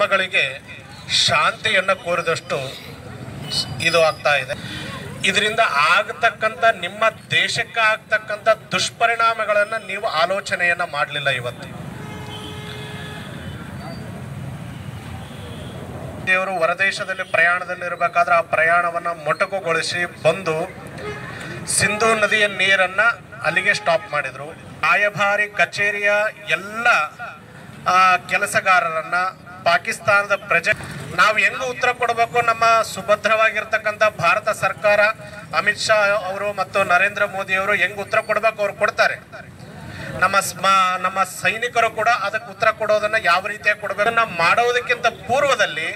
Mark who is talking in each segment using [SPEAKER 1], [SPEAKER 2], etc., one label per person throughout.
[SPEAKER 1] ಧರ್ಮಗಳಿಗೆ ಶಾಂತಿಯನ್ನು ಕೋರಿದಷ್ಟು ಇದು ಆಗ್ತಾ ಇದೆ. ಇದರಿಂದ ಆಗತಕ್ಕಂಥ ನಿಮ್ಮ ದೇಶಕ್ಕೆ ಆಗ್ತಕ್ಕಂಥ ದುಷ್ಪರಿಣಾಮಗಳನ್ನು ನೀವು ಆಲೋಚನೆಯನ್ನು ಮಾಡಲಿಲ್ಲ. ಇವತ್ತು ದೇವರು ಹೊರದೇಶದಲ್ಲಿ ಪ್ರಯಾಣದಲ್ಲಿರಬೇಕಾದ್ರೆ ಆ ಪ್ರಯಾಣವನ್ನು ಮೊಟಕುಗೊಳಿಸಿ ಬಂದು ಸಿಂಧೂ ನದಿಯ ನೀರನ್ನು ಅಲ್ಲಿಗೆ ಸ್ಟಾಪ್ ಮಾಡಿದರು. ರಾಯಭಾರಿ ಕಚೇರಿಯ ಎಲ್ಲ ಕೆಲಸಗಾರರನ್ನು ಪಾಕಿಸ್ತಾನದ ಪ್ರಜೆ ನಾವು ಹೆಂಗೆ ಉತ್ತರ ಕೊಡಬೇಕು? ನಮ್ಮ ಸುಭದ್ರವಾಗಿರ್ತಕ್ಕಂಥ ಭಾರತ ಸರ್ಕಾರ, ಅಮಿತ್ ಶಾ ಅವರು ಮತ್ತು ನರೇಂದ್ರ ಮೋದಿ ಅವರು ಹೆಂಗೆ ಉತ್ತರ ಕೊಡಬೇಕು ಅವ್ರು ಕೊಡ್ತಾರೆ. ನಮ್ಮ ಸೈನಿಕರು ಕೂಡ ಅದಕ್ಕೆ ಉತ್ತರ ಕೊಡೋದನ್ನು ಯಾವ ರೀತಿಯಾಗಿ ಕೊಡಬೇಕು ಮಾಡೋದಕ್ಕಿಂತ ಪೂರ್ವದಲ್ಲಿ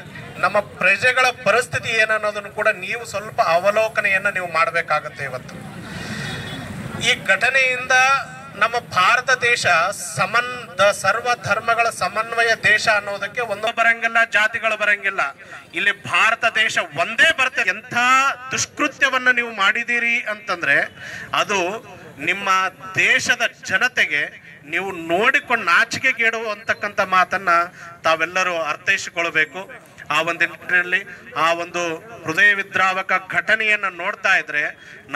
[SPEAKER 1] ನಮ್ಮ ಪ್ರಜೆಗಳ ಪರಿಸ್ಥಿತಿ ಏನನ್ನೋದನ್ನು ಕೂಡ ನೀವು ಸ್ವಲ್ಪ ಅವಲೋಕನೆಯನ್ನು ನೀವು ಮಾಡಬೇಕಾಗುತ್ತೆ. ಇವತ್ತು ಈ ಘಟನೆಯಿಂದ ನಮ್ಮ ಭಾರತ ದೇಶ ಸರ್ವ ಧರ್ಮಗಳ ಸಮನ್ವಯ ದೇಶ ಅನ್ನೋದಕ್ಕೆ ಒಂದು ಬರಂಗಿಲ್ಲ, ಜಾತಿಗಳು ಬರಂಗಿಲ್ಲ. ಇಲ್ಲಿ ಭಾರತ ದೇಶ ಒಂದೇ ಬರ್ತದೆ. ಎಂಥ ದುಷ್ಕೃತ್ಯವನ್ನು ನೀವು ಮಾಡಿದ್ದೀರಿ ಅಂತಂದ್ರೆ ಅದು ನಿಮ್ಮ ದೇಶದ ಜನತೆಗೆ ನೀವು ನೋಡಿಕೊಂಡು ನಾಚಿಕೆಗೇಡುವಂತಕ್ಕಂಥ ಮಾತನ್ನ ತಾವೆಲ್ಲರೂ ಅರ್ಥೈಸಿಕೊಳ್ಬೇಕು. ಆ ಒಂದು ನಿಟ್ಟಿನಲ್ಲಿ ಆ ಒಂದು ಹೃದಯ ವಿದ್ರಾವಕ ಘಟನೆಯನ್ನು ನೋಡ್ತಾ ಇದ್ರೆ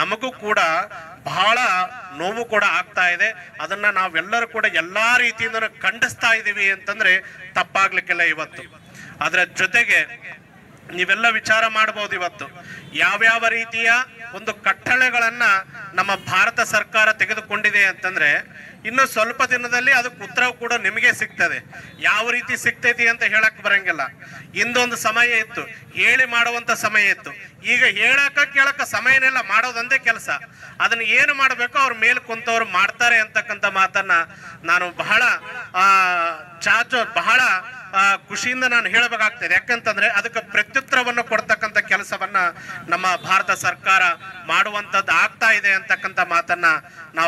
[SPEAKER 1] ನಮಗೂ ಕೂಡ ಬಹಳ ನೋವು ಕೂಡ ಆಗ್ತಾ ಇದೆ. ಅದನ್ನ ನಾವೆಲ್ಲರೂ ಕೂಡ ಎಲ್ಲಾ ರೀತಿಯಿಂದ ಖಂಡಿಸ್ತಾ ಇದ್ದೀವಿ ಅಂತಂದ್ರೆ ತಪ್ಪಾಗ್ಲಿಕ್ಕಿಲ್ಲ. ಇವತ್ತು ಅದರ ಜೊತೆಗೆ ನೀವೆಲ್ಲ ವಿಚಾರ ಮಾಡಬಹುದು, ಇವತ್ತು ಯಾವ್ಯಾವ ರೀತಿಯ ಒಂದು ಕಟ್ಟಳೆಗಳನ್ನ ನಮ್ಮ ಭಾರತ ಸರ್ಕಾರ ತೆಗೆದುಕೊಂಡಿದೆ ಅಂತಂದ್ರೆ ಇನ್ನು ಸ್ವಲ್ಪ ದಿನದಲ್ಲಿ ಅದಕ್ಕೆ ಉತ್ತರ ಕೂಡ ನಿಮಗೆ ಸಿಗ್ತದೆ. ಯಾವ ರೀತಿ ಸಿಗ್ತೈತಿ ಅಂತ ಹೇಳಕ್ ಬರಂಗಿಲ್ಲ. ಇಂದೊಂದು ಸಮಯ ಇತ್ತು, ಹೇಳಿ ಮಾಡುವಂತ ಸಮಯ ಇತ್ತು. ಈಗ ಹೇಳಕ ಕೇಳಕ ಸಮಯನೆಲ್ಲ ಮಾಡೋದಂದೇ ಕೆಲಸ. ಅದನ್ನ ಏನು ಮಾಡಬೇಕು ಅವ್ರ ಮೇಲೆ ಕುಂತವ್ರು ಮಾಡ್ತಾರೆ ಅಂತಕ್ಕಂಥ ಮಾತನ್ನ ನಾನು ಬಹಳ ಬಹಳ ಖುಷಿಯಿಂದ ನಾನು ಹೇಳಬೇಕಾಗ್ತದೆ. ಯಾಕಂತಂದ್ರೆ ಅದಕ್ಕೆ ಪ್ರತ್ಯುತ್ತರವನ್ನು ಕೊಡ್ತಕ್ಕಂಥ ಕೆಲಸವನ್ನ ನಮ್ಮ ಭಾರತ ಸರ್ಕಾರ ಮಾಡುವಂಥದ್ದು ಆಗ್ತಾ ಇದೆ ಅಂತಕ್ಕಂಥ ಮಾತನ್ನ ನಾವು